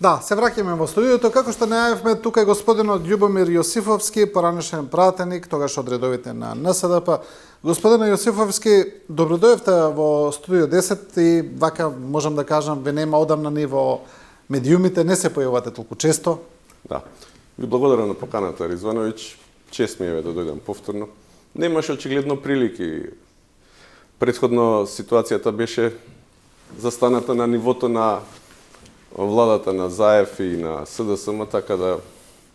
Да, се враќаме во студиото. Како што најавивме, тука е господинот Љубомир Јосифовски, поранешен пратеник, тогаш од редовите на НСДП. Господине Јосифовски, добродојавте во студио 10 и вака можам да кажам, ве нема одамна ни во медиумите, не се појавате толку често. Да. Ви благодарам на поканата, Ризвановиќ. Чест ми е да дојдам повторно. Немаше очигледно прилики. Претходно ситуацијата беше застаната на нивото на владата на Заев и на СДСМ, така да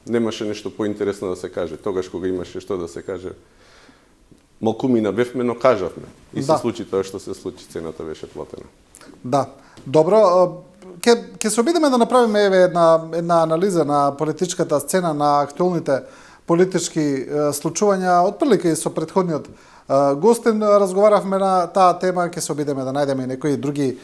немаше нешто поинтересно да се каже. Тогаш кога имаше што да се каже, малкумина бевме, но кажавме. И се случи тоа што се случи, цената беше платена. Да. Добро, ќе се обидеме да направиме една анализа на политичката сцена, на актуелните политички случувања, отприлика и со претходниот гостин разговаравме на таа тема, ќе се обидеме да најдеме и некои други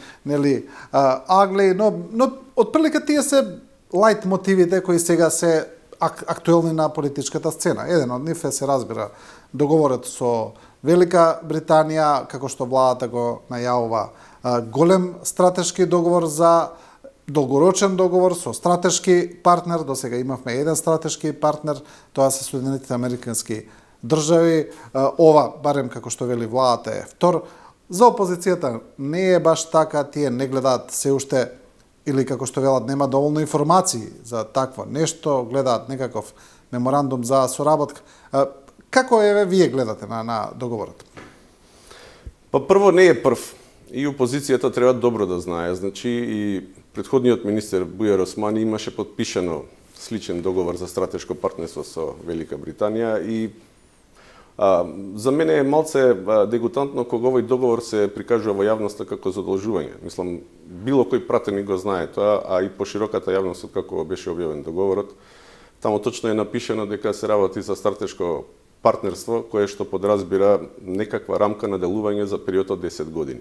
агли, но отприлика тие се лајт мотивите кои сега се актуелни на политичката сцена. Еден од нив се разбира договорот со Велика Британија, како што владата го најавува, голем стратешки договор за долгорочен договор со стратешки партнер. До сега имавме еден стратешки партнер, тоа се Соединетите Американски држави. Ова, барем како што вели владата, е втор. За опозицијата не е баш така, тие не гледаат се уште, или како што велат, нема доволно информации за такво нешто, гледаат некаков меморандум за соработка. Како вие гледате на договорот? Па прво не е прв. И опозицијата треба добро да знае. Значи и претходниот министер Бујар Османи имаше подпишано сличен договор за стратешко партнерство со Велика Британија и за мене е малце дегутантно кога овој договор се прикажува во јавноста како задолжување. Мислам, било кој пратеник го знае тоа, а и по широката јавност како беше објавен договорот, таму точно е напишано дека се работи за стратешко партнерство кое што подразбира некаква рамка на делување за период од 10 години.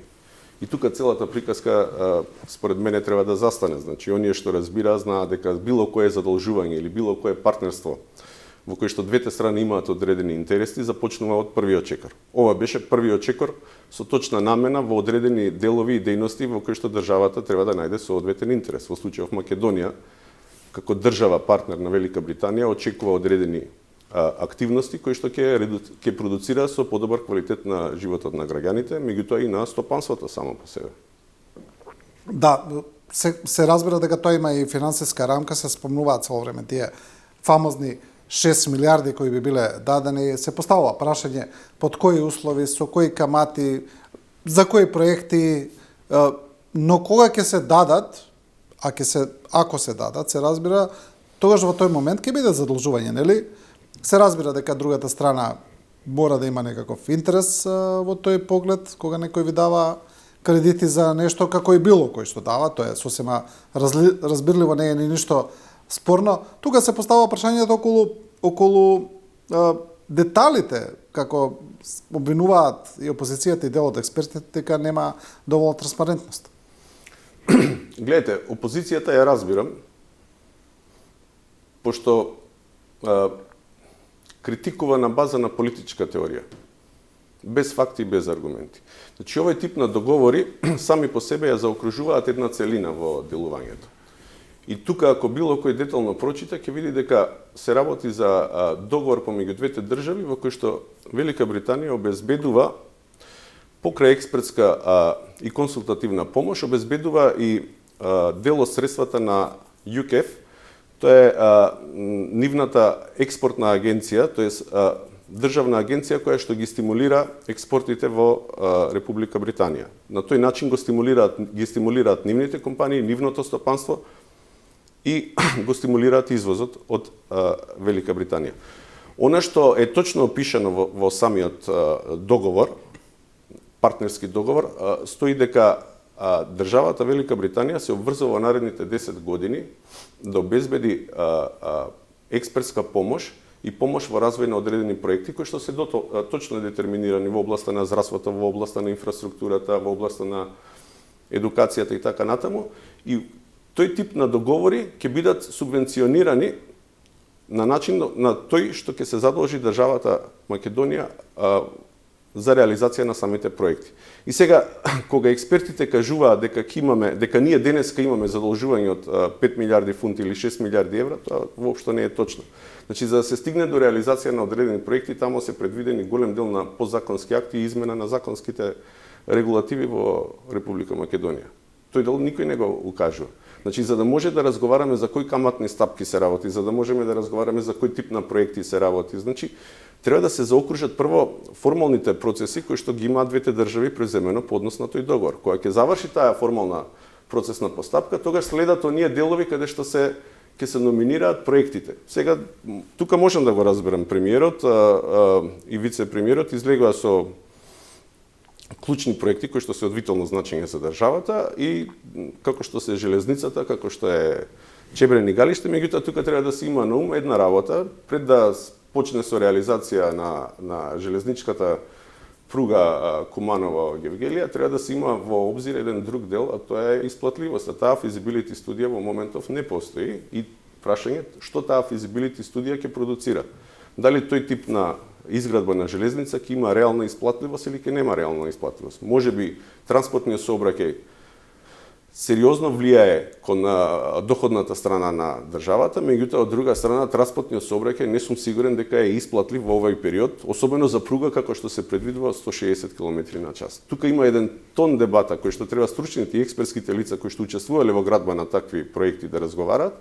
И тука целата приказка според мене треба да застане. Значи, оние што разбираат знаат дека било кое задолжување или било кое партнерство во кој што двете страни имаат одредени интереси, започнува од првиот чекор. Ова беше првиот чекор со точна намена во одредени делови и дејности во кои што државата треба да најде соодветен интерес. Во случајов Македонија, како држава партнер на Велика Британија, очекува одредени активности кои што ќе продуцира со подобар квалитет на животот на граѓаните, меѓутоа и на стопанството само по себе. Да, се разбира дека тоа има и финансиска рамка, се спомнуваат цело време тие фамозни 6 милиарди кои би биле дадени. Се поставува прашање под кои услови, со кои камати, за кои проекти, но кога ќе се дадат, ако се дадат, се разбира, тогаш во тој момент ќе биде задолжување, нели? Се разбира дека другата страна мора да има некаков интерес во тој поглед, кога некој ви дава кредити за нешто, како и било кој што дава, тоа е сосема разбирливо, не е ни ништо спорно. Тука се поставува прашањето околу деталите, како обвинуваат и опозицијата и дел од експертите, дека нема доволно транспарентност. Гледайте, опозицијата ја разбирам, пошто критикува на база на политичка теорија, без факти и без аргументи. Значи, овој тип на договори сами по себе ја заокружуваат една целина во делувањето. И тука, ако било кој детално прочита, ќе види дека се работи за договор помеѓу двете држави во кој што Велика Британија обезбедува покрај експертска и консултативна помош, обезбедува и дел од средствата на ЮКЕФ. Тоа е нивната експортна агенција, тоест државна агенција која што ги стимулира експортите во Република Британија. На тој начин ги стимулираат нивните компании, нивното стопанство и го стимулираат извозот од Велика Британија. Она што е точно опишано во самиот договор, партнерски договор, стои дека државата Велика Британија се обврзува во наредните 10 години да обезбеди експертска помош и помош во развој на одредени проекти кои што се точно детерминирани во областа на здравството, во областа на инфраструктурата, во областа на едукацијата и така натаму. И тој тип на договори ќе бидат субвенционирани на начин на тој што ќе се задолжи државата Македонија за реализација на самите проекти. И сега, кога експертите кажуваат дека ние денеска имаме задолжување од 5 милиарди фунти или 6 милиарди евра, тоа воопшто не е точно. Значи, за да се стигне до реализација на одредени проекти, тамо се предвидени голем дел на подзаконски акти и измена на законските регулативи во Република Македонија. Тој дел никој не го укажува. Значи, за да може да разговараме за кои каматни стапки се работи, за да можеме да разговараме за кој тип на проекти се работи, значи, треба да се заокружат прво формалните процеси кои што ги имаат двете држави преземено по однос на тој договор. Кога ќе заврши таа формална процесна постапка, тогаш следат оние делови каде што ќе се номинираат проектите. Сега, тука можам да го разберам, премиерот и вице-премиерот излегува со клучни проекти кои што се од витално значење за државата и како што се железницата, како што е Чебрен и Галиште, меѓутоа тука треба да се има на ум една работа пред да почне со реализација на железничката пруга Куманово-Гевгелија, треба да се има во обзир еден друг дел, а тоа е исплатливоста. Таа физибилити студија во моментов не постои и прашање што таа физибилити студија ќе продуцира. Дали тој тип на изградба на железница ќе има реална исплатливост или ќе нема реална исплатливост. Можеби транспортниот сообраќај сериозно влијае кон доходната страна на државата, меѓутоа од друга страна транспортниот сообраќај не сум сигурен дека е исплатлив во овој период, особено за пруга како што се предвидува 160 км на час. Тука има еден тон дебата кој што треба стручните и експертските лица кои што учествувале во градба на такви проекти да разговараат.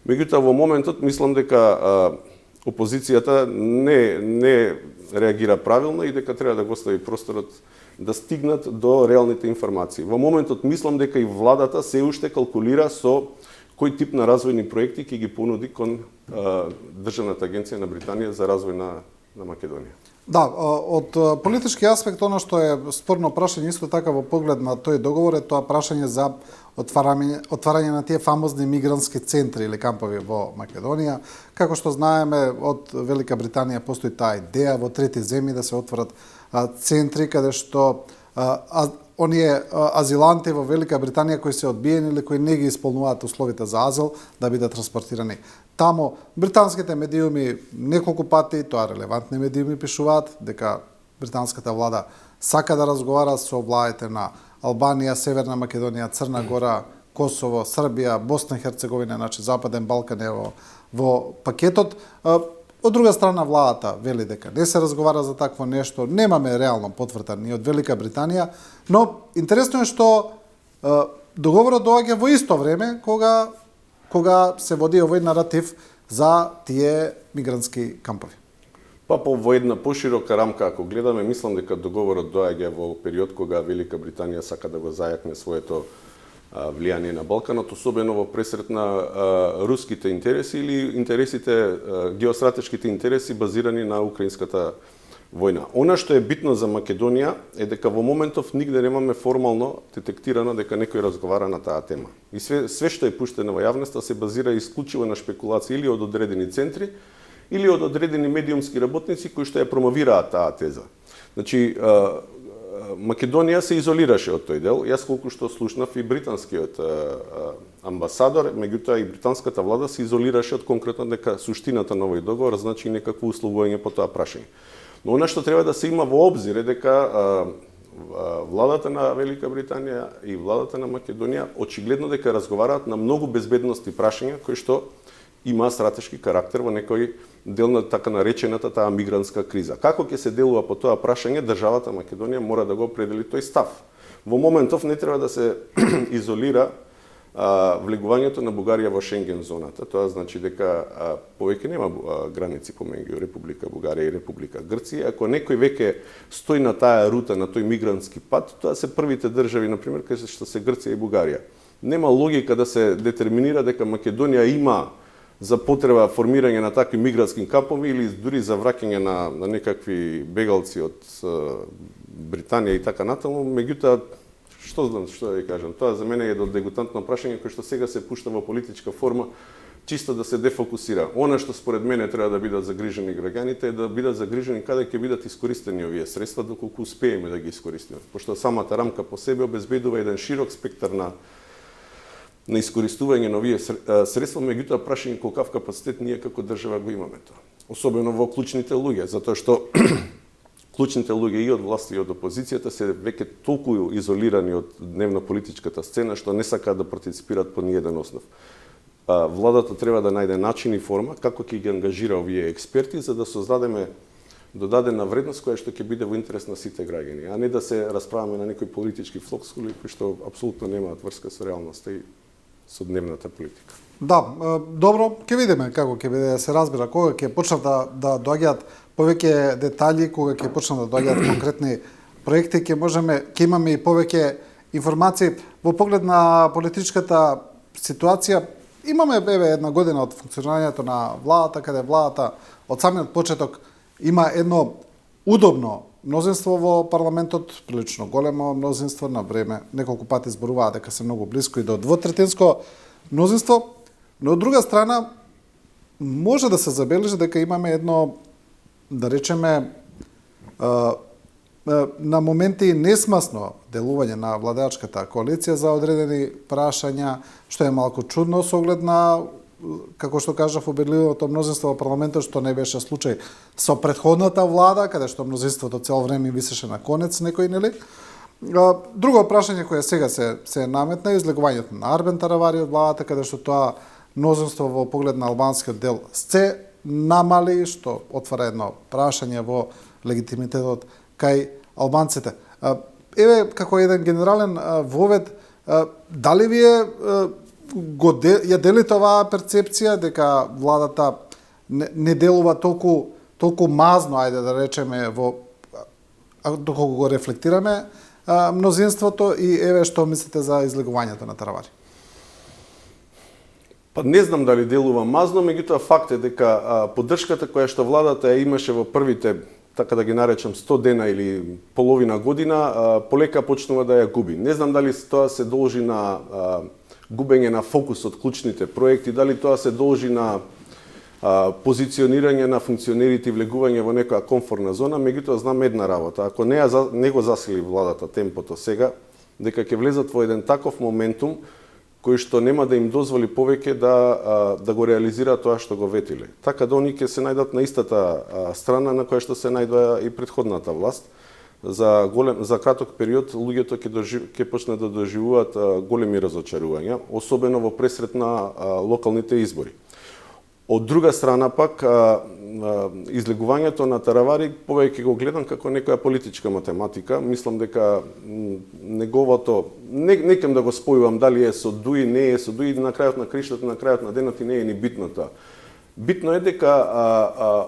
Меѓутоа во моментот мислам дека опозицијата не реагира правилно и дека треба да го остави просторот да стигнат до реалните информации. Во моментот мислам дека и владата се уште калкулира со кој тип на развојни проекти ќе ги понуди кон Државната агенција на Британија за развој на Македонија. Да, од политички аспект, оно што е спорно прашање исто така во поглед на тој договор е тоа прашање за отварање на тие фамозни мигрантски центри или кампови во Македонија. Како што знаеме, од Велика Британија постои таа идеја во трети земји да се отворат центри каде што оние азиланти во Велика Британија кои се одбиени или кои не ги исполнуваат условите за азил да бидат транспортирани. Тамо британските медиуми неколку пати, тоа релевантни медиуми пишуваат дека британската влада сака да разговара со владите на Албанија, Северна Македонија, Црна Гора, Косово, Србија, Босна и Херцеговина, значи Западен Балкан е во пакетот. Од друга страна, владата вели дека не се разговара за такво нешто, немаме реално потврда ни од Велика Британија, но интересно е што договорот доаѓа во исто време кога се води овој наратив за тие мигрантски кампови. Во една поширока рамка, ако гледаме, мислам дека договорот доаѓа во период кога Велика Британија сака да го зајакне своето влијание на Балканот, особено во пресрет на руските интереси или интересите, геостратешките интереси базирани на украинската војна. Она што е битно за Македонија е дека во моментов нигде немаме формално детектирано дека некој разговара на таа тема. И све што е пуштено во јавноста се базира исклучиво на шпекулации или од одредени центри, или од одредени медиумски работници кои што ја промовираат таа теза. Значи, Македонија се изолираше од тој дел. Јас колку што слушнав и британскиот амбасадор, меѓутоа и британската влада се изолираше од конкретно дека суштината на овој договор значи некакво условување по тоа прашање. Но она што треба да се има во обзир е дека владата на Велика Британија и владата на Македонија очигледно дека разговараат на многу безбедности прашања кои што има стратешки карактер во некој дел на така наречената таа мигрантска криза. Како ќе се делува по тоа прашање, државата Македонија мора да го определи тој став. Во моментов не треба да се изолира влегувањето на Бугарија во Шенген зоната. Тоа значи дека повеќе нема граници помеѓу Република Бугарија и Република Грција. Ако некој веќе стои на таа рута, на тој мигрантски пат, тоа се првите држави, например, кај што се Грција и Бугарија. Нема логика да се детерминира дека Македонија има за потреба формирање на такви мигрантски кампови или дури за враќање на некакви бегалци од Британија и така натаму, меѓутоа што да ви кажам, тоа за мене е дегутантно прашање кој што сега се пушта во политичка форма чисто да се дефокусира. Она што според мене треба да бидат загрижени граѓаните е да бидат загрижени каде ќе бидат искористени овие средства доколку успееме да ги искористиме, пошто самата рамка по себе обезбедува еден широк спектар на искористување на овие средства, меѓутоа прашање колкав капацитет ние како држава го имаме тоа. Особено во клучните луѓе, затоа што клучните луѓе и од власт и од опозицијата се веќе толку изолирани од дневно-политичката сцена што не сакаат да партиципираат по ниеден основ. Владата треба да најде начин и форма како ќе ги ангажира овие експерти за да создадеме додадена вредност која што ќе биде во интерес на сите граѓани, а не да се расправаме на некои политички флокскули кои што апсолутно немаат врска со реалноста и со дневната политика. Да, добро, ќе видиме како ќе биде да се разбира кога ќе почнат да доаѓаат повеќе детали, кога ќе почнат да доаѓаат конкретни проекти, ќе имаме и повеќе информации во поглед на политичката ситуација. Имаме една година од функционирањето на владата, каде владата од самиот почеток има едно удобно мнозинство во парламентот, прилично големо мнозинство на време, неколку пати зборуваат дека се многу близко и до двотретинско мнозинство, но од друга страна може да се забележи дека имаме едно, да речеме, на моменти несмасно делување на владеачката коалиција за одредени прашања, што е малку чудно со оглед на, како што кажав, убедливото мнозинство во парламентот, што не беше случај со претходната влада, каде што мнозинството цело време висеше на конец некој, нели? Друго прашање кое сега се наметна е излегувањето на Арбен Таравари од владата, каде што тоа мнозинство во поглед на албанскиот дел се намали, што отвара едно прашање во легитимитетот кај албанците. Еве, како еден генерален вовед, дали вие ја делите оваа перцепција дека владата не делува толку мазно, ајде да речеме, доколку го рефлектираме мнозинството, и еве што мислите за излегувањето на Таравари? Па не знам дали делува мазно, меѓутоа факт е дека поддршката која што владата ја имаше во првите, така да ги наречам, 100 дена или половина година, полека почнува да ја губи. Не знам дали тоа се должи на губење на фокус од клучните проекти, дали тоа се должи на позиционирање на функционерите и влегување во некоја комфортна зона, меѓутоа знам една работа. Ако не го засили владата темпото сега, дека ќе влезат во еден таков моментум кој што нема да им дозволи повеќе да го реализираат тоа што го ветиле. Така да они ќе се најдат на истата страна на која што се најдоа и претходната власт. За краток период луѓето ќе почнат да доживуваат големи разочарувања, особено во пресрет на локалните избори. Од друга страна пак, излегувањето на Таравари повеќе го гледам како некоја политичка математика. Мислам дека неговото, не кем да го спојувам дали е со дуи, не е со дуи, на крајот на криштото, на крајот на денот и не е ни битно тоа. Битно е дека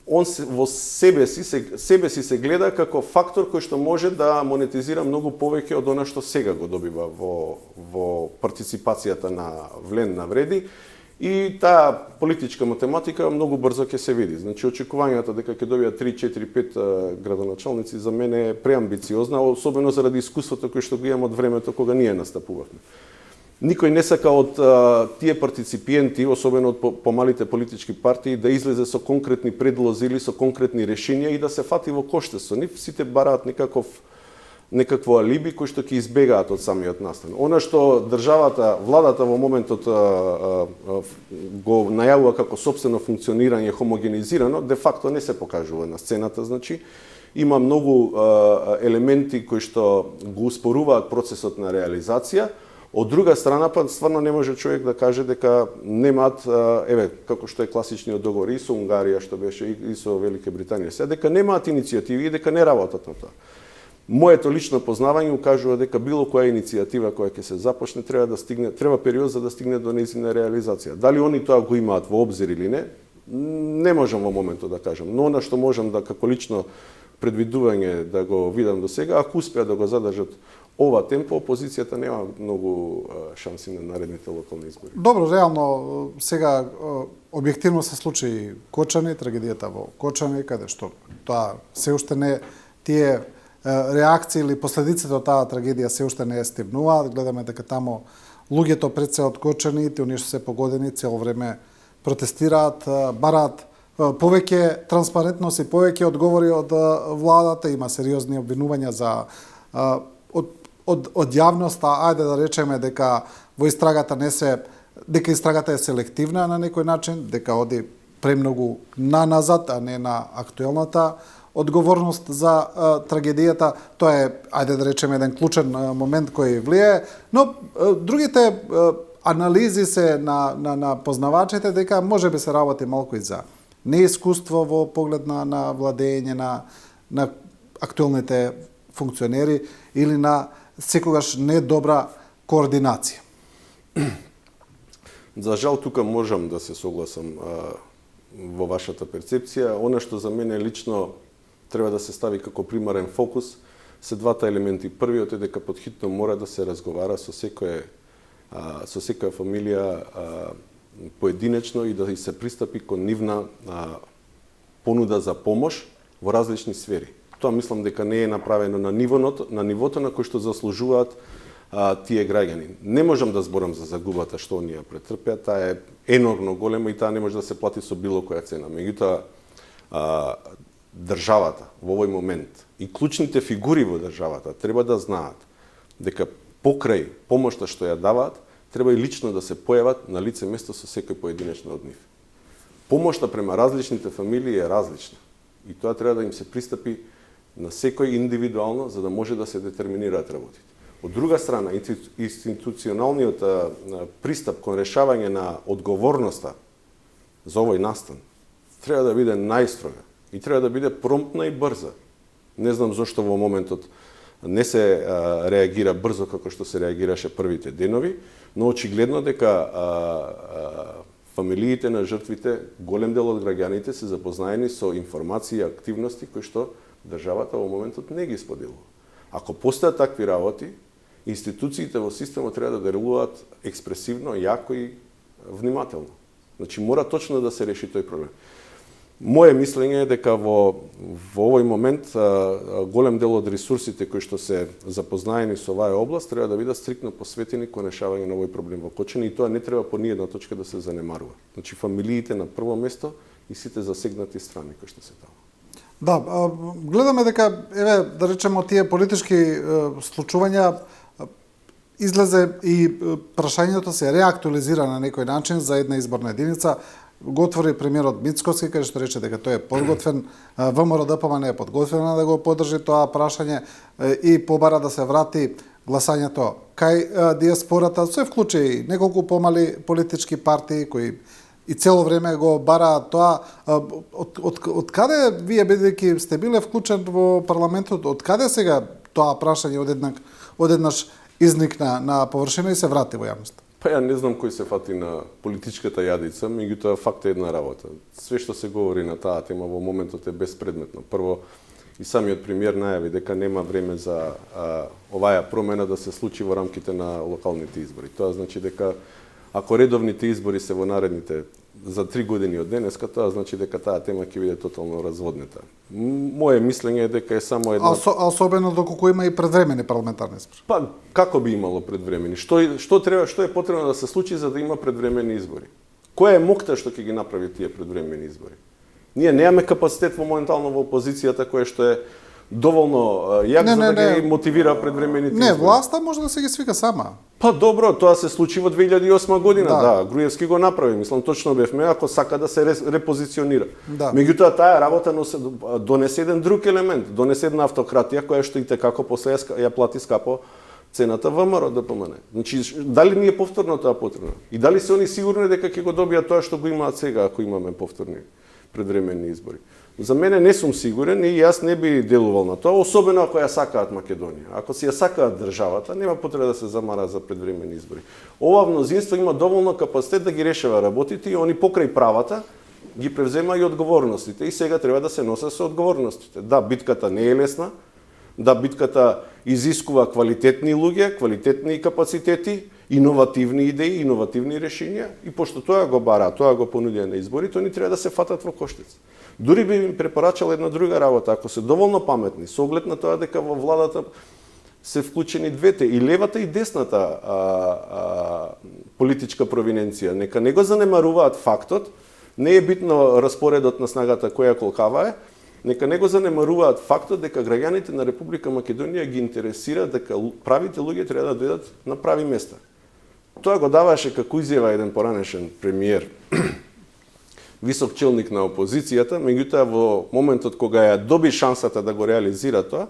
он во себе си се гледа како фактор кој што може да монетизира многу повеќе од она што сега го добива во партиципацијата на Влен на Вреди. И таа политичка математика многу брзо ќе се види. Значи, очекувањата дека ќе добијат 3, 4, 5 градоначалници за мене е преамбициозна, особено заради искуството кој што го имам од времето кога ние настапувавме. Никој не сака од тие партиципиенти, особено од помалите политички партии, да излезе со конкретни предлози или со конкретни решенија и да се фати во коште со нив. Сите бараат некакво алиби кој што ќе избегаат од самиот настан. Она што државата, владата во моментот го најавува како сопствено функционирање хомогенизирано, де факто не се покажува на сцената, значи има многу елементи кои што го успоруваат процесот на реализација. Од друга страна, па стварно не може човек да каже дека немаат, еве, како што е класичниот договор и со Унгарија, што беше и со Велика Британија, сега дека немаат иницијативи и дека не работат на тоа. Моето лично познавање укажува дека било која иницијатива која ќе се започне треба период за да стигне до нејзина реализација. Дали они тоа го имаат во обзир или не можам во моментот да кажам. Но она што можам да како лично предвидување да го видам до сега, ако успеат да го задржат ова темпо, опозицијата нема многу шанси на наредните локални избори. Добро, реално сега објективно се случи Кочани, трагедијата во Кочани, каде што тоа се уште не тие реакции или последиците од таа трагедија се уште не стигнуваат. Гледаме дека тамо луѓето пред се откочени, оние што се погодени цело време протестираат, бараат повеќе транспарентност и повеќе одговори од владата. Има сериозни обвинувања за од јавноста, ајде да речеме дека во истрагата дека истрагата е селективна на некој начин, дека оди премногу наназад, а не на актуелната одговорност за трагедијата. Тоа е, ајде да речеме, еден клучен момент кој влијае, но другите анализи се на познавачите дека може би се работи малку и за неискуство во поглед на владење на актуелните функционери или на секогаш недобра координација. За жал, тука можам да се согласам во вашата перцепција. Она што за мене лично треба да се стави како примарен фокус се двата елементи. Првиот е дека потхитно мора да се разговара со секоја фамилија поединечно и да се пристапи кон нивна понуда за помош во различни сфери. Тоа мислам дека не е направено на нивото на кој што заслужуваат тие граѓани. Не можам да зборам за загубата што оние претрпеа, таа е енормно голема и таа не може да се плати со било која цена. Меѓутоа, државата во овој момент и клучните фигури во државата треба да знаат дека покрај помошта што ја даваат, треба и лично да се појават на лице место со секој поединечно од нив. Помошта према различните фамилии е различна и тоа треба да им се пристапи на секој индивидуално за да може да се детерминираат работите. Од друга страна, институционалниот пристап кон решавање на одговорноста за овој настан треба да биде најстрога и треба да биде промптна и брза. Не знам зошто во моментот не се реагира брзо како што се реагираше првите денови, но очигледно дека фамилиите на жртвите, голем дел од граѓаните се запознаени со информации и активности кои што државата во моментот не ги споделува. Ако постојат такви работи, институциите во системот треба да делуваат експресивно, јако и внимателно. Значи, мора точно да се реши тој проблем. Моje мислење е дека во овој момент голем дел од ресурсите кои што се запознаени со оваа област треба да бидат стриктно посветени кон решавање на овој проблем во Кочани и тоа не треба по ниедна точка да се занемарува. Значи, фамилиите на прво место и сите засегнати страни кои што се таму. Да, гледаме дека, еве, да речеме, од тие политички случувања излезе и прашањето се реактуализира на некој начин за една изборна единица. Го отвори премиерот Мицкоски, кај што рече дека тој е подготвен, ВМРО-ДПМН е подготвена да го поддржи тоа прашање и побара да се врати гласањето кај диаспората. Се вклучи и неколку помали политички партии кои и цело време го бараат тоа. Од каде вие, бидејќи сте биле вклучен во парламентот, од каде сега тоа прашање одеднаш изникна на површина и се врати во јавноста? Па ја не знам кој се фати на политичката јадица, меѓутоа факт е една работа. Све што се говори на таа тема во моментот е безпредметно. Прво, и самиот премиер најави дека нема време за оваа промена да се случи во рамките на локалните избори. Тоа значи дека ако редовните избори се во наредните за 3 години од денеска, тоа значи дека таа тема ќе биде тотално разводнета. Моje мислење е дека е само една... особено доколку има и предвремени парламентарни избори. Па, како би имало предвремени? Што е потребно да се случи за да има предвремени избори? Која е мокта што ќе ги направи тие предвремени избори? Ние немаме капацитет моментално во опозицијата која што е доволно јак за да ги мотивира предвремените избори. Не, власта може да се ги свика сама. Па добро, тоа се случи во 2008 година, да, Груевски го направи, мислам точно бевме, ако сака да се репозиционира. Да. Меѓутоа таа работа донесе еден друг елемент, донесе една автократија која што и текако после ја плати скапо цената ВМРО-ДПМН. Значи, дали ни е повторно тоа потребно? И дали се они сигурни дека ќе го добијат тоа што го имаат сега ако имаме повторни предвременни избори? За мене не сум сигурен и јас не би делувал на тоа, особено ако ја сакаат Македонија. Ако си ја сакаат државата, нема потреба да се замара за предвремени избори. Ова мнозинство има доволно капацитет да ги решава работите и они покрај правата ги превзема и одговорностите и сега треба да се носе со одговорностите. Да, битката не е лесна, да, битката изискува квалитетни луѓе, квалитетни капацитети, иновативни идеи, иновативни решенија и пошто тоа го бара, тоа го понудија на изборите, они треба да се фатат во коштец. Дури би им препорачал една друга работа, ако се доволно паметни, со оглед на тоа дека во владата се вклучени двете, и левата и десната политичка провиненција. Нека не го занемаруваат фактот, не е битно распоредот на снагата која колкава е, нека не го занемаруваат фактот дека граѓаните на Република Македонија ги интересира дека правите луѓе треба да дојдат на прави места. Тоа го даваше како изјава еден поранешен премиер висок челник на опозицијата, меѓутоа во моментот кога ја доби шансата да го реализира тоа,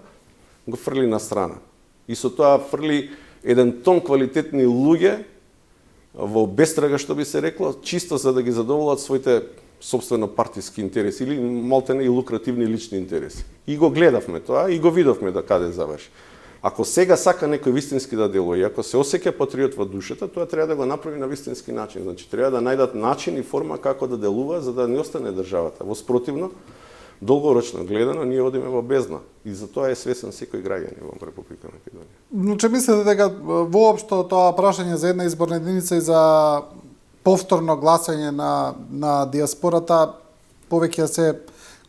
го фрли на страна. И со тоа фрли еден тон квалитетни луѓе во бестрага, што би се рекло, чисто за да ги задоволат своите собствено партиски интереси или малтене и лукративни лични интереси. И го гледавме тоа и го видовме да каде заврши. Ако сега сака некој вистински да делува, и ако се осеќа патриот во душата, тоа треба да го направи на вистински начин. Значи треба да најдат начин и форма како да делува за да не остане државата. Во спротивно, долгорочно гледано, ние одиме во бездна. И за тоа е свесен секој граѓанин во Република Македонија. Значи мислите дека воопшто тоа прашање за една изборна единица и за повторно гласање на диаспората повеќе се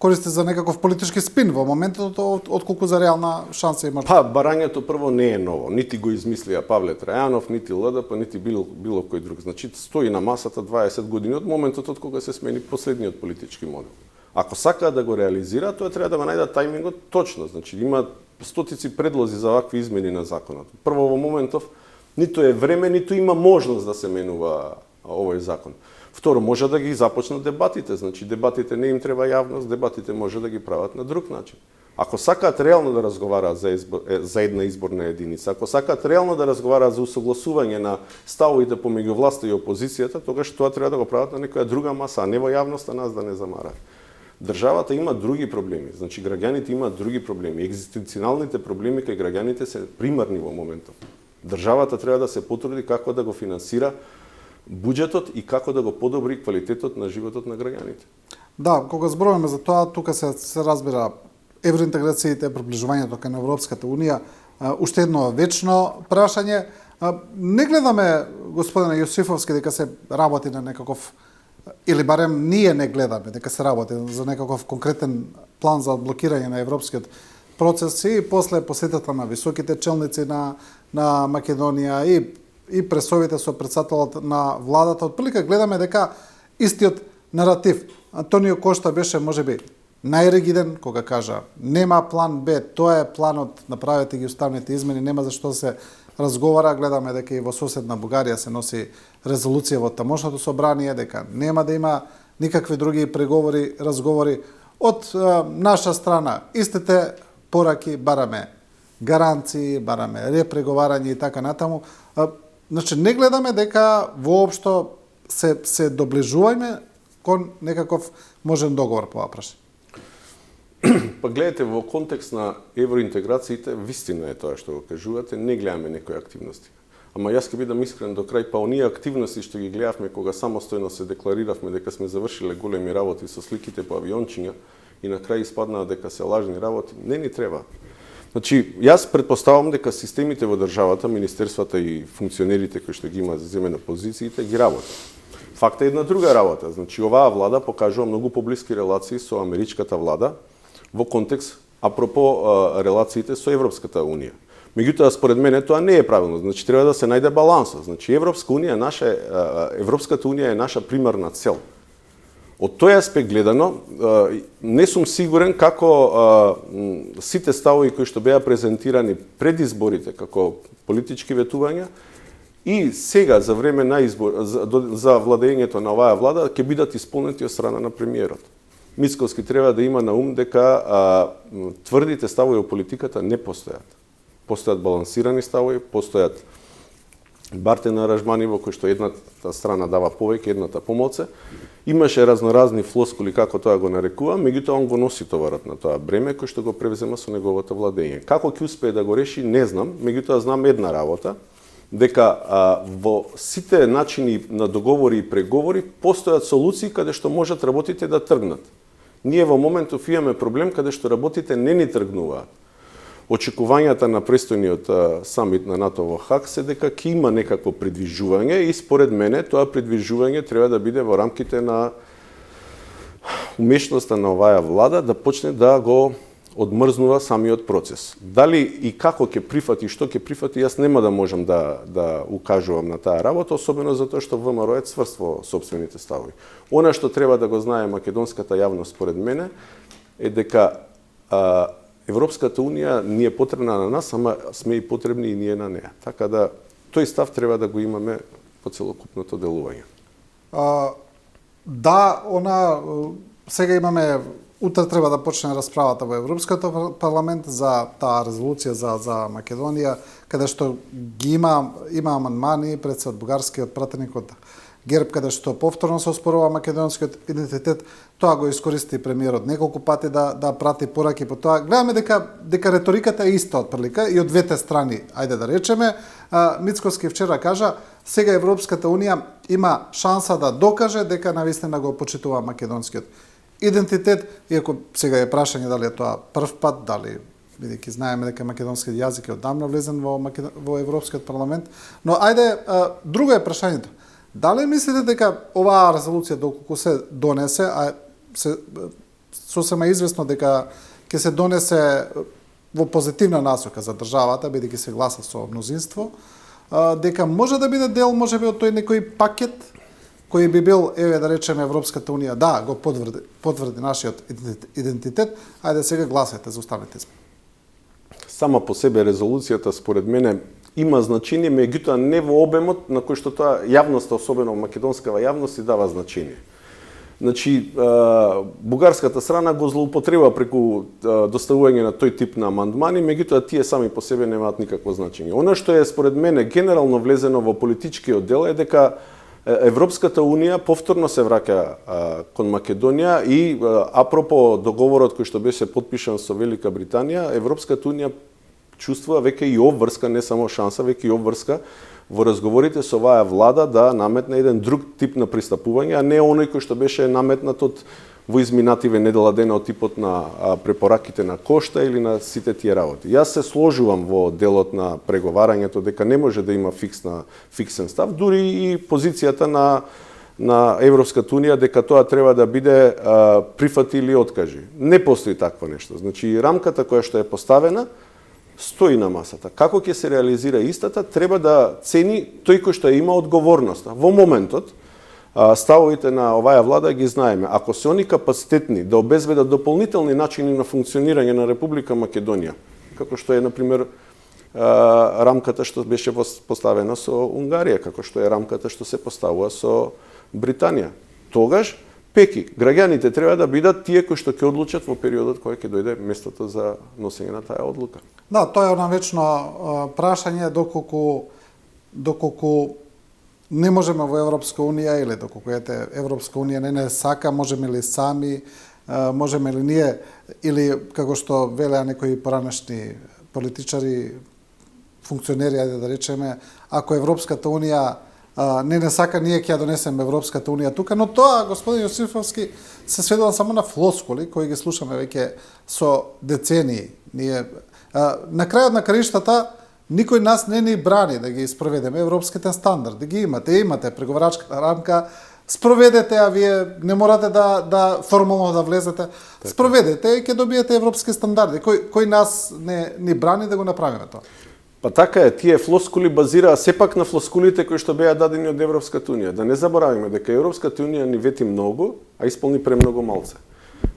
користи за некаков политички спин во моментот, отколку за реална шанса има? Па, барањето прво не е ново. Нити го измислија Павле Трајанов, нити ЛДП, нити било кој друг. Значи, стои на масата 20 години од моментот од кога се смени последниот политички модел. Ако сакаат да го реализираат, тоа треба да го најдат тајмингот точно. Значи, има стотици предлози за вакви измени на законот. Прво, во моментов, ниту е време, ниту има можност да се менува овој закон. Второ, може да ги започнат дебатите, значи дебатите не им треба јавност, дебатите може да ги прават на друг начин. Ако сакаат реално да разговараат за една изборна единица, ако сакаат реално да разговараат за усогласување на ставовите помеѓу власта и опозицијата, тогаш тоа треба да го прават на некоја друга маса, а не во јавноста нас да не замараат. Државата има други проблеми, значи граѓаните имаат други проблеми, екзистенцијалните проблеми кај граѓаните се примарни во моментов. Државата треба да се потруди како да го финансира буџетот и како да го подобри квалитетот на животот на граѓаните. Да, кога зборуваме за тоа, тука се разбира евроинтеграциите, приближувањето кон Европската унија, уште едно вечно прашање. Не гледаме, господине Јосифовски, дека се работи на некаков, или барем ние не гледаме дека се работи за некаков конкретен план за одблокирање на европскиот процес и после посетата на високите челници на Македонија и пресовите со председателот на владата, отприлика гледаме дека истиот наратив. Антонио Кошта беше можеби најригиден кога кажа нема план Б, тоа е планот, направете ги уставните измени, нема за што се разговара. Гледаме дека и во соседна Бугарија се носи резолуција во тамошното собрание, дека нема да има никакви други преговори, разговори. Од наша страна истите пораки бараме гаранции, бараме репреговарање и така натаму. Значи, не гледаме дека воопшто се доближуваме кон некаков можен договор по оваа прашање. Па гледате, во контекст на евроинтеграциите, вистина е тоа што го кажувате, не гледаме некои активности. Ама јас ќе бидам искрен до крај, па оние активности што ги гледавме кога самостојно се деклариравме дека сме завршиле големи работи со сликите по авиончиња и на крај испаднаа дека се лажни работи, не ни треба. Значи, јас претпоставам дека системите во државата, министерствата и функционерите кои што ги има земена позициите, ги работат. Факт е една друга работа. Значи, оваа влада покажува многу поблиски релации со америчката влада во контекст, апропо релациите со Европската унија. Меѓутоа, според мене, тоа не е правилно. Значи, треба да се најде балансот. Значи, Европската унија е наша примарна цел. Од тој аспект гледано, не сум сигурен како сите ставови кои што беа презентирани пред изборите како политички ветувања и сега за време на избор за владењето на оваа влада ќе бидат исполнети од страна на премиерот. Мицковски треба да има на ум дека тврдите ставови во политиката не постојат. Постојат балансирани ставови, постојат бартен аранжмани во кои што едната страна дава повеќе, едната помалце. Имаше разноразни флоскули како тоа го нарекува, меѓутоа он го носи товарот на тоа бреме кој што го превзема со неговото владење. Како ќе успее да го реши, не знам, меѓутоа знам една работа, дека во сите начини на договори и преговори постојат солуции каде што можат работите да тргнат. Ние во моментов имаме проблем каде што работите не ни тргнуваат. Очекувањата на престојниот самит на НАТО во Хаг се дека ќе има некакво придвижување и според мене тоа придвижување треба да биде во рамките на умешноста на оваа влада да почне да го одмрзнува самиот процес. Дали и како ќе прифати, што ќе прифати, јас нема да можам да укажувам на таа работа, особено затоа што ВМРО е цврст во сопствените ставови. Она што треба да го знае македонската јавност според мене е дека Европската унија ни е потребна на нас, ама сме и потребни и ние на неа. Така да тој став треба да го имаме по целокупното делување. Да, сега имаме, утре треба да почне расправата во Европскиот парламент за таа резолуција за Македонија, каде што ги има амандмани пред се од бугарскиот пратеник од ГЕРБ, каде што повторно се оспорува македонскиот идентитет. Тоа го искористи премиерот неколку пати да прати пораки по тоа. Гледаме дека реториката е иста отприлика и од двете страни, ајде да речеме. Мицкоски вчера кажа, сега Европската Унија има шанса да докаже дека навистина го почитува македонскиот идентитет, иако сега е прашање дали е тоа прв пат, дали бидејќи знаеме дека македонскиот јазик е одамна влезен во Европскиот парламент. Но ајде, друго е прашањето. Дали мислите дека оваа резолуција доколку се донесе, сосема известно дека ќе се донесе во позитивна насока за државата, бидејќи се гласа со мнозинство, дека може да биде дел можеби од тој некој пакет кој би бил, да речеме, Европската Унија, да, го потврди нашиот идентитет, ајде сега гласате за останалите измени. Сама по себе резолуцијата, според мене, има значение, меѓутоа не во обемот на кој што тоа јавноста, особено македонскава јавност, си дава значение. Значи, бугарската страна го злоупотреба преку доставување на тој тип на амандмани, меѓутоа тие сами по себе немаат никакво значење. Оно што е според мене генерално влезено во политичкиот дел е дека Европската Унија повторно се враќа кон Македонија и апропо договорот кој што беше потпишан со Велика Британија, Европската Унија чувствува веќе и обврска, не само шанса, веќе и обврска во разговорите со оваа влада да наметне еден друг тип на пристапување, а не оној кој што беше наметнат од во изминативе недела дена од типот на препораките на Кошта или на сите тие работи. Јас се сложувам во делот на преговарањето дека не може да има фиксен став, дури и позицијата на Европската Унија дека тоа треба да биде прифати или откажи. Не постои такво нешто. Значи, рамката која што е поставена стои на масата. Како ќе се реализира истата, треба да цени тој кој што има одговорноста. Во моментот, ставовите на оваа влада ги знаеме. Ако се они капацитетни да обезбедат дополнителни начини на функционирање на Република Македонија, како што е, например, рамката што беше поставена со Унгарија, како што е рамката што се поставува со Британија, тогаш пеки, граѓаните треба да бидат тие кои што ќе одлучат во периодот кој ќе дојде местото за носење на таа одлука. Да, тоа е она вечно прашање доколку не можеме во Европска Унија или доколку Европска Унија не сака, можеме ли сами, можеме ли ние, или како што велеа некои поранешни политичари, функционери, ајде да речеме, ако Европската Унија не сака, ние ќе ја донесеме Европската Унија тука, но тоа, господин Јосифовски, се сведува само на флоскули, кои ги слушаме веќе со децении. На крајот на краиштата, никој нас не ни брани да ги спроведеме европските стандарди. Ги имате преговарачка рамка, спроведете, а вие не морате да формално да влезете. Спроведете и ќе добиете европски стандарди. Кој нас не ни брани да го направиме тоа? Па така е, тие флоскули базираа сепак на флоскулите кои што беа дадени од Европската Унија. Да не заборавиме дека Европската Унија ни вети многу, а исполни премногу малце.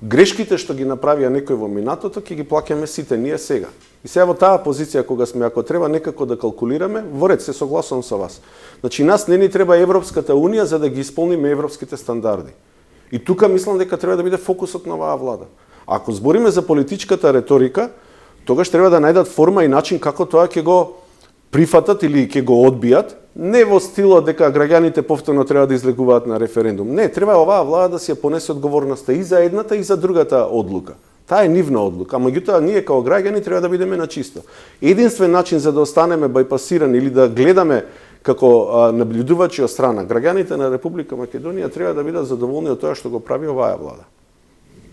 Грешките што ги направија некој во минатото, ќе ги плаќаме сите ние сега. И сега во таа позиција кога сме, ако треба некако да калкулираме, во ред се согласувам со вас. Значи нас не ни треба Европската Унија за да ги исполниме европските стандарди. И тука мислам дека треба да биде фокусот на оваа влада. Ако збориме за политичката реторика, тогаш треба да најдат форма и начин како тоа ќе го прифатат или ќе го одбијат, не во стилот дека граѓаните повторно треба да излегуваат на референдум. Не, треба оваа влада да си ја понесе одговорноста и за едната и за другата одлука. Таа е нивна одлука, меѓутоа ние како граѓани треба да бидеме на чисто. Единствен начин за да останеме бајпасирани или да гледаме како наблюдувачи од страна граѓаните на Република Македонија треба да бидат задоволни од тоа што го прави оваа влада.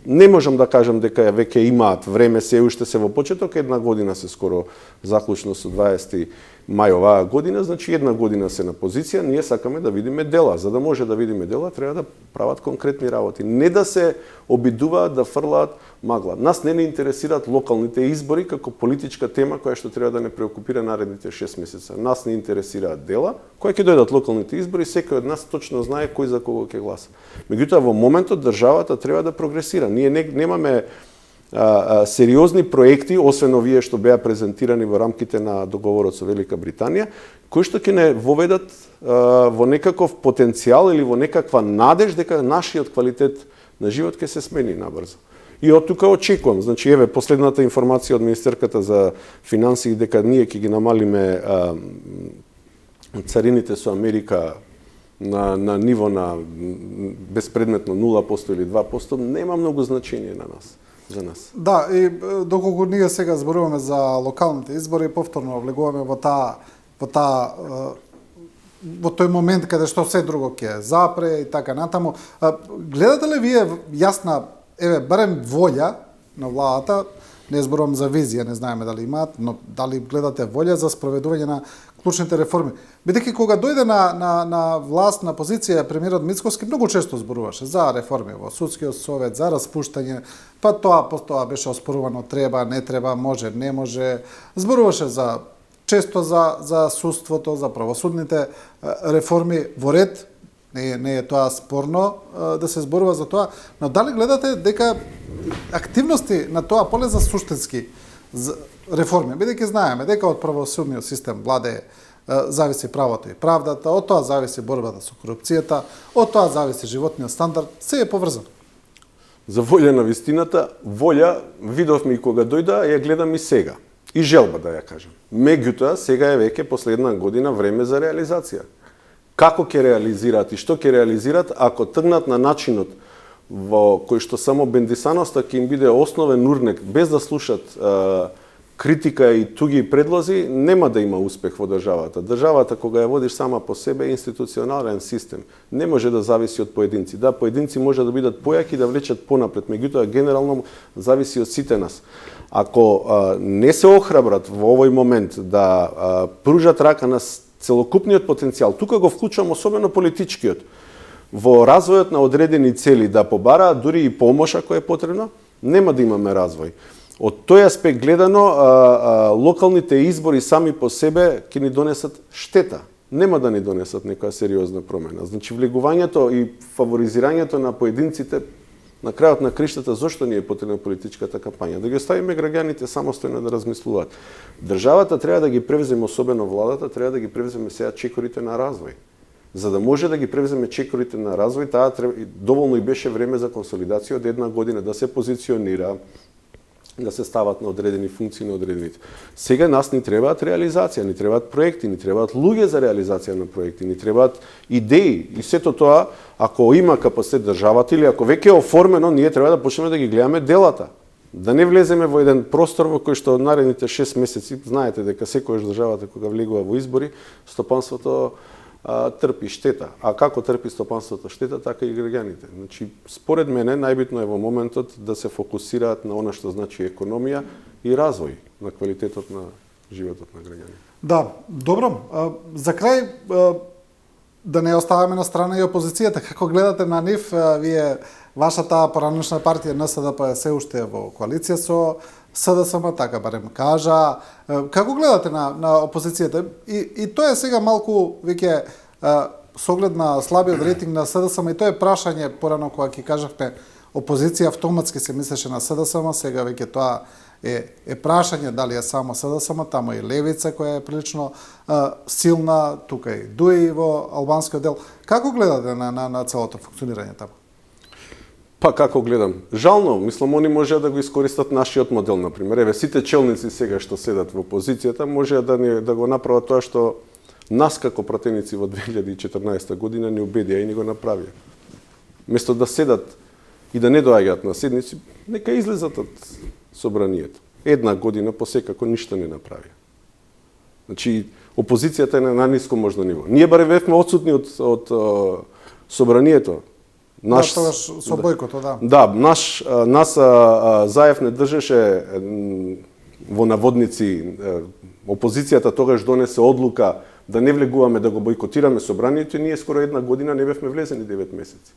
Не можам да кажам дека веќе имаат време, се уште се во почеток, една година се скоро заклучно со 20 мај оваа година, значи една година се на позиција, ние сакаме да видиме дела. За да може да видиме дела, треба да прават конкретни работи. Не да се обидуваат да фрлаат магла. Нас не интересираат локалните избори како политичка тема која што треба да не преокупира наредните 6 месеца. Нас не интересираат дела, кои ќе дојдат локалните избори, секој од нас точно знае кој за кого ќе гласа. Меѓутоа во моментот државата треба да прогресира. Ние немаме сериозни проекти, освен овие што беа презентирани во рамките на договорот со Велика Британија, кои што ќе не воведат во некаков потенцијал или во некаква надеж дека нашиот квалитет на живот ќе се смени набрзо. И од тука очекувам, значи еве последната информација од Министерката за финансии дека ние ќе ги намалиме царините со Америка на ниво на безпредметно 0% или 2%, нема многу значење на нас. За нас. Да, и доколку ние сега зборуваме за локалните избори, повторно влегуваме во тој момент каде што се друго ќе запре и така натаму. Гледате ли вие јасна, барем волја на владата, не зборувам за визија, не знаеме дали имаат, но дали гледате волја за спроведување на клучните реформи? Бидејќи кога дојде на власт, на позиција, премиерот Мицкоски многу често зборуваше за реформи во судскиот совет, за распуштање, па тоа беше оспорувано, треба, не треба, може, не може. Зборуваше често за судството, за правосудните реформи во ред. Не е тоа спорно да се зборува за тоа, но дали гледате дека активности на тоа поле за суштински реформи, бидејќи знаеме дека од правосудниот систем владее зависи правото и правдата, од тоа зависи борбата со корупцијата, од тоа зависи животниот стандард, се е поврзано. За волја на вистината, волја видовме и кога дојда, ја гледам и сега. И желба да ја кажам. Меѓутоа, сега е веќе последна година време за реализација. Како ќе реализираат и што ќе реализираат ако тргнат на начинот во кој што само бендисаноста ќе им биде основен урнек, без да слушат критика и туги предлози, нема да има успех во државата. Државата, кога ја водиш сама по себе, е институционален систем. Не може да зависи од поединци. Да, поединци може да бидат појаки да влечат понапред, меѓутоа генерално зависи од сите нас. Ако не се охрабрат во овој момент да пружат рака на целокупниот потенцијал, тука го вклучувам особено политичкиот, во развојот на одредени цели да побараат дури и помош ако е потребно, нема да имаме развој. Од тој аспект гледано, локалните избори сами по себе ќе ни донесат штета. Нема да ни донесат некоја сериозна промена. Значи, влегувањето и фаворизирањето на поединците на крајот на криштата, зошто ни е потребна политичката кампања? Да ги оставиме граѓаните самостојно да размислуваат. Државата треба да ги превземе, особено владата, треба да ги превземе сега чекорите на развој. За да може да ги превземе чекорите на развој, таа доволно и беше време за консолидација од една година, да се позиционира, да се стават на одредени функции на одредените. Сега нас ни требаат реализација, ни требаат проекти, ни требаат луѓе за реализација на проекти, ни требаат идеи. И сето тоа, ако има капацитет државата или ако веќе е оформено, ние треба да почнеме да ги гледаме делата. Да не влеземе во еден простор во кој што наредните 6 месеци, знаете дека секојаш државата кога влегува во избори, стопанството трпи штета. А како трпи стопанството штета, така и граѓаните. Значи, според мене, најбитно е во моментот да се фокусираат на она што значи економија и развој на квалитетот на животот на граѓаните. Да, добро. За крај, да не оставаме на страна и опозицијата. Како гледате на нив, вие, вашата поранешна партија НСДП се уште во коалиција со СДСМ, така барем кажа. Како гледате на опозицијата? И тоа е сега малку веќе со оглед на слабиот рейтинг на СДСМ, и тоа е прашање порано кога ќе кажавме опозиција автоматски се мислеше на СДСМ, сега веќе тоа е прашање дали е само СДСМ, тамо и левица која е прилично силна, тука и ДУИ во албанскиот дел. Како гледате на целото функционирање тамо? Па како гледам? Жално, мислам, они може да го искористат нашиот модел, например. Еве, сите челници сега што седат во опозицијата, може да го направат тоа што нас како пратеници во 2014 година не убедија и не го направија. Место да седат и да не доаѓаат на седници, нека излезат од собранието. Една година посекако ништо не направија. Значи, опозицијата е на најниско можно ниво. Ние барем бевме отсутни од собранието. Наш со бојкото, да. Да, нас Заев не држеше во наводници, опозицијата тогаш донесе одлука да не влегуваме, да го бојкотираме собранието, и ние скоро една година не бевме влезени 9 месеци.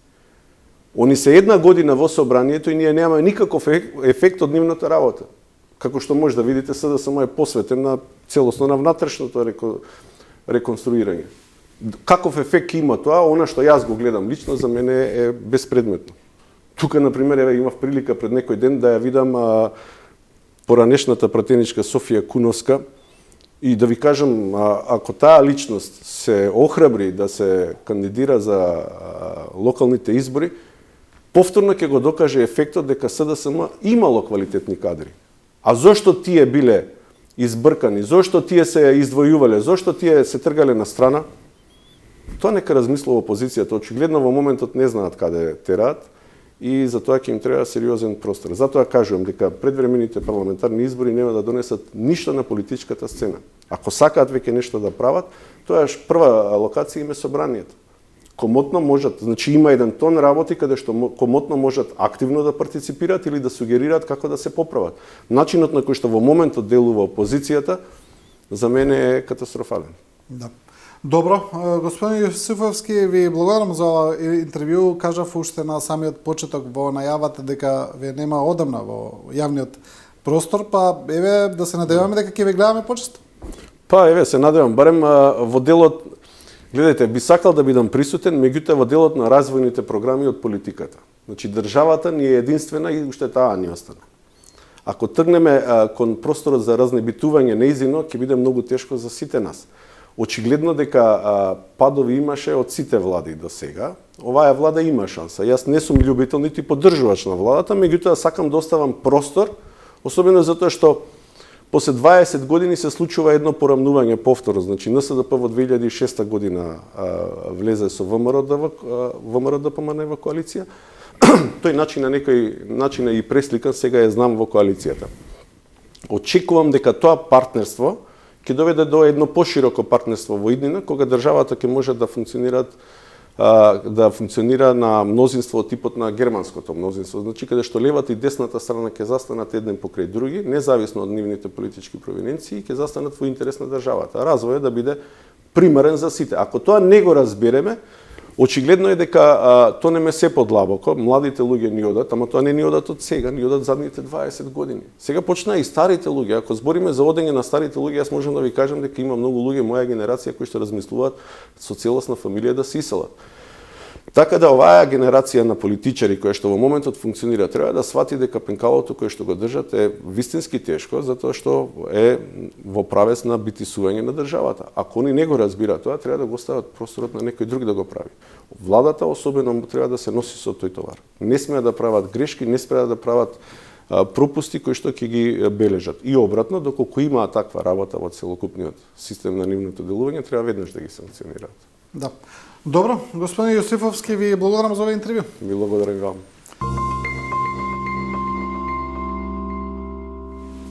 Они се една година во собранието и ние немаме никаков ефект од нивната работа. Како што може да видите, СДСМ е посветен на целосно на внатрешното реконструирање. Каков ефект има тоа, она што јас го гледам лично, за мене е безпредметно. Тука, например, имав прилика пред некој ден да ја видам поранешната пратеничка Софија Куновска и да ви кажам, ако таа личност се охрабри да се кандидира за локалните избори, повторно ќе го докаже ефектот дека СДСМ имало квалитетни кадри. А зошто тие биле избркани, зошто тие се издвојувале, зошто тие се тргале на страна, тоа нека размислува опозицијата. Очигледно во моментот не знаат каде тераат и затоа ќе им треба сериозен простор. Затоа кажувам дека предвремените парламентарни избори нема да донесат ништо на политичката сцена. Ако сакаат веќе нешто да прават, тоа е прва локација им е собранието. Комотно можат, значи има еден тон работи каде што комотно можат активно да партиципираат или да сугерираат како да се поправат. Начинот на кој што во моментот делува опозицијата за мене е катастрофален. Да. Добро, господин Јосифовски, ви благодарам за ова интервју. Кажав уште на самиот почеток во најавата дека ве нема одамна во јавниот простор, па еве да се надеваме дека ќе ве гледаме почесто. Па еве се надевам, барем во делот, гледате, би сакал да бидам присутен, меѓутоа во делот на развојните програми од политиката. Значи државата ни е единствена и уште таа ни остана. Ако тргнеме кон просторот за разнебитување неизино, ќе биде многу тешко за сите нас. Очигледно дека падови имаше од сите влади до сега. Оваа влада има шанса. Јас не сум љубител нити поддржувач на владата, меѓутоа сакам да оставам простор, особено затоа што после 20 години се случува едно порамнување повторно. Значи НСДП во 2006 година влезе со ВМРО ДПМН во коалиција. Тој начина и пресликан сега ја знам во коалицијата. Очекувам дека тоа партнерство ќе доведе до едно пошироко партнерство во иднина, кога државата ќе може да функционира на мнозинство од типот на германското мнозинство, значи каде што левата и десната страна ќе застанат еден покрај други, независно од нивните политички провиненции, ќе застанат во интерес на државата. Развојот да биде примерен за сите. Ако тоа не го разбереме, очигледно е дека тонеме се подлабоко, младите луѓе ни одат, ама тоа не ни одат од сега, ни одат задните 20 години. Сега почна и старите луѓе. Ако збориме за одење на старите луѓе, јас можам да ви кажам дека има многу луѓе моја генерација кои што размислуваат со целосна фамилија да се иселат. Така да оваа генерација на политичари која што во моментот функционира треба да свати дека пенкалото кое што го држат е вистински тешко, затоа што е во правец на битисување на државата. Ако они не го разбираат тоа, треба да го остават просторот на некој друг да го прави. Владата особено треба да се носи со тој товар. Не смеа да прават грешки, не смеа да прават пропусти кои што ќе ги бележат. И обратно, доколку има таква работа во целокупниот систем на нивното делување, треба веднаш да ги санкционираат. Да. Добро, господин Јосифовски, ви благодарам за овој интервју. Ви благодарам вам.